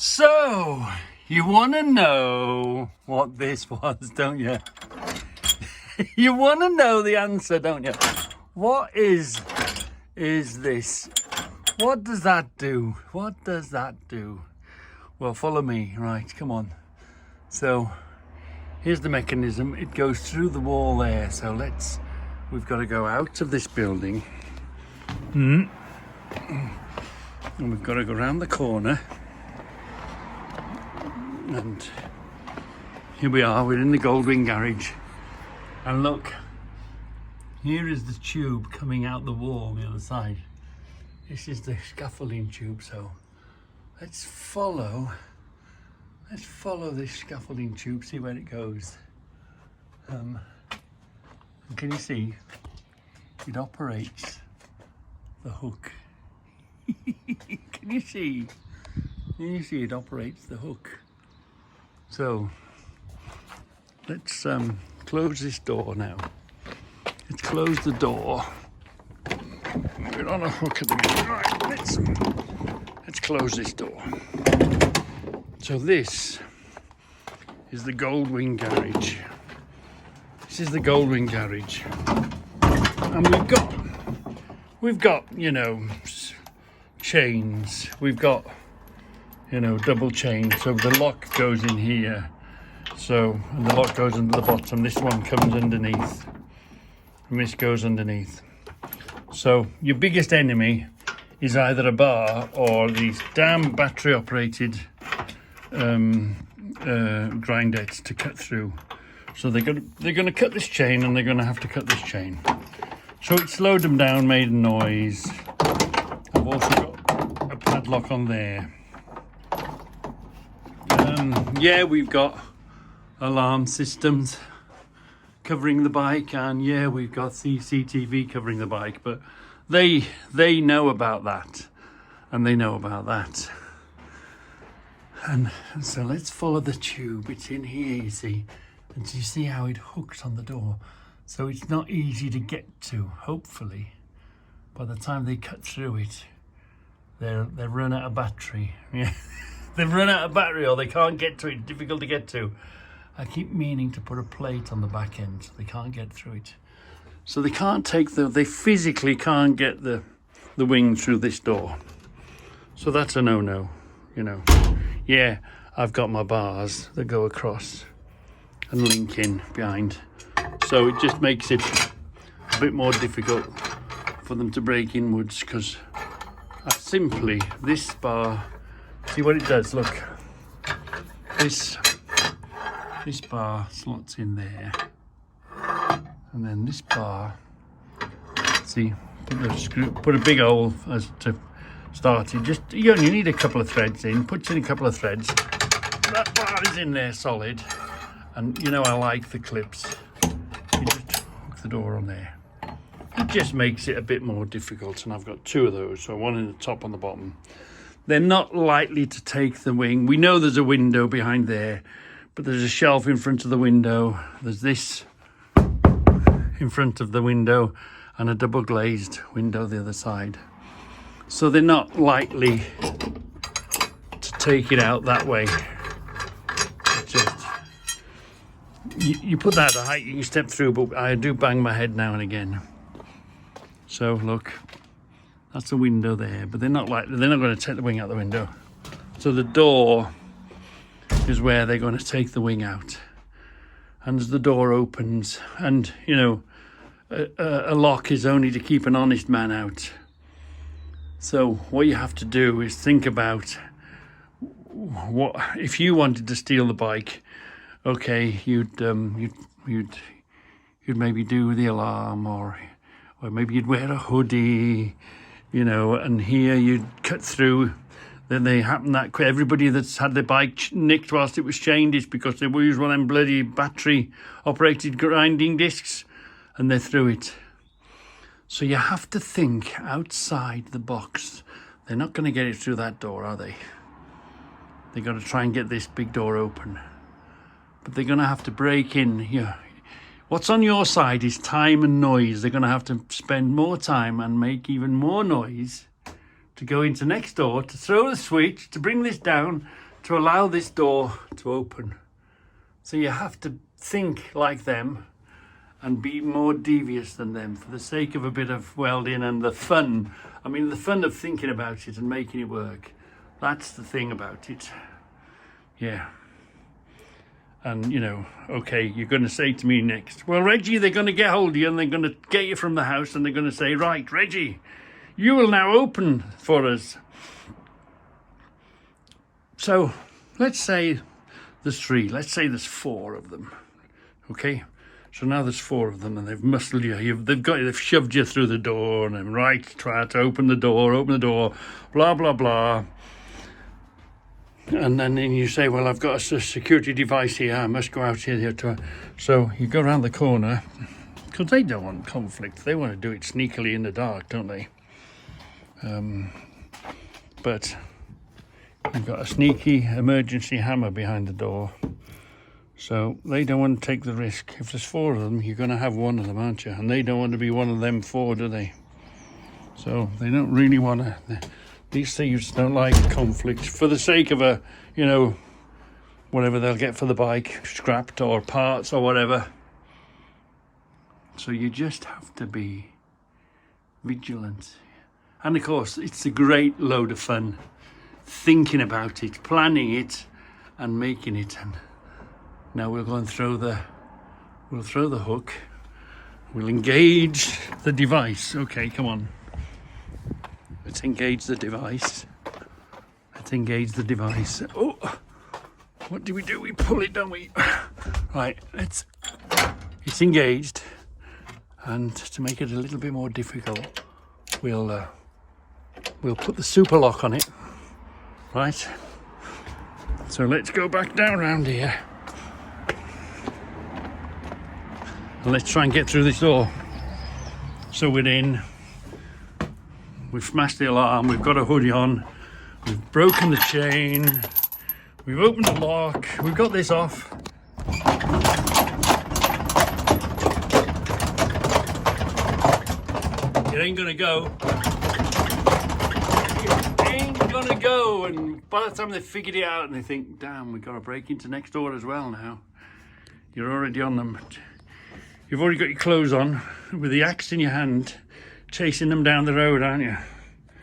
So, you want to know what this was, don't you? You want to know the answer, don't you? What is this? What does that do? What does that do? Well, follow me. Right, come on. So, here's the mechanism. It goes through the wall there. So we've got to go out of this building. And we've got to go around the corner. And here we are, we're in the Goldwing garage. And look, here is the tube coming out the wall on the other side. This is the scaffolding tube, so let's follow this scaffolding tube, see where it goes. And can you see? It operates the hook. Can you see? Can you see it operates the hook? So let's close this door now. Let's close the door. We're on a hook at the minute. Right, let's close this door. So this is the Goldwing garage. This is the Goldwing garage. And we've got, you know, chains. We've got, you know, double chain. So the lock goes in here. So, and the lock goes under the bottom. This one comes underneath. And this goes underneath. So your biggest enemy is either a bar or these damn battery operated grindettes to cut through. So they're going to cut this chain, and they're going to have to cut this chain. So it slowed them down, made a noise. I've also got a padlock on there. Yeah, we've got alarm systems covering the bike, and yeah, we've got CCTV covering the bike, but they know about that, and they know about that. And so let's follow the tube. It's in here, you see. And you see how it hooks on the door. So it's not easy to get to, hopefully. By the time they cut through it, they've run out of battery. Yeah. They've run out of battery, or they can't get to it, difficult to get to. I keep meaning to put a plate on the back end so they can't get through it. So they can't they physically can't get the wing through this door. So that's a no-no, you know. Yeah, I've got my bars that go across and link in behind. So it just makes it a bit more difficult for them to break inwards, because simply this bar, see what it does, look. This bar slots in there. And then this bar, see, put a big hole as to start it. You only need a couple of threads in, puts in a couple of threads. That bar is in there solid. And you know I like the clips. You just hook the door on there. It just makes it a bit more difficult, and I've got two of those, so one in the top and the bottom. They're not likely to take the wing. We know there's a window behind there, but there's a shelf in front of the window. There's this in front of the window and a double glazed window the other side. So they're not likely to take it out that way. You put that at a height, you can step through, but I do bang my head now and again. So look, that's the window there, but they're not going to take the wing out the window. So the door is where they're going to take the wing out. And as the door opens, and you know, a lock is only to keep an honest man out. So what you have to do is think about what if you wanted to steal the bike. Okay, you'd maybe do the alarm, or maybe you'd wear a hoodie, you know, and here you'd cut through. Then they happen that quick. Everybody that's had their bike nicked whilst it was chained is because they used one of them bloody battery operated grinding discs, and they're through it. So you have to think outside the box. They're not going to get it through that door, are they? They've got to try and get this big door open. But they're going to have to break in here. What's on your side is time and noise. They're going to have to spend more time and make even more noise to go into next door, to throw the switch, to bring this down, to allow this door to open. So you have to think like them and be more devious than them for the sake of a bit of welding and the fun. I mean, the fun of thinking about it and making it work. That's the thing about it. Yeah. And, you know, okay, you're going to say to me next, well, Reggie, they're going to get hold of you and they're going to get you from the house and they're going to say, right, Reggie, you will now open for us. So let's say there's 3. Let's say there's 4 of them. Okay? So now there's 4 of them and they've muscled you. They've shoved you through the door and then, right, try to open the door, blah, blah, blah. And then you say, well, I've got a security device here. I must go out here to... So you go around the corner because they don't want conflict. They want to do it sneakily in the dark, don't they? But you've got a sneaky emergency hammer behind the door. So they don't want to take the risk. If there's 4 of them, you're going to have one of them, aren't you? And they don't want to be one of them 4, do they? So they don't really want to... These thieves don't like conflict for the sake of a, you know, whatever they'll get for the bike, scrapped or parts or whatever. So you just have to be vigilant. And of course, it's a great load of fun thinking about it, planning it and making it. And now we'll go and throw the hook. We'll engage the device. Okay, come on. Let's engage the device. Oh, what do? We pull it, don't we? Right, it's engaged. And to make it a little bit more difficult, we'll put the super lock on it. Right. So let's go back down around here. And let's try and get through this door. So we're in. We've smashed the alarm, we've got a hoodie on, we've broken the chain, we've opened the lock, we've got this off. It ain't gonna go. It ain't gonna go. And by the time they figured it out and they think, damn, we've got to break into next door as well now. You're already on them. You've already got your clothes on with the axe in your hand, chasing them down the road, aren't you?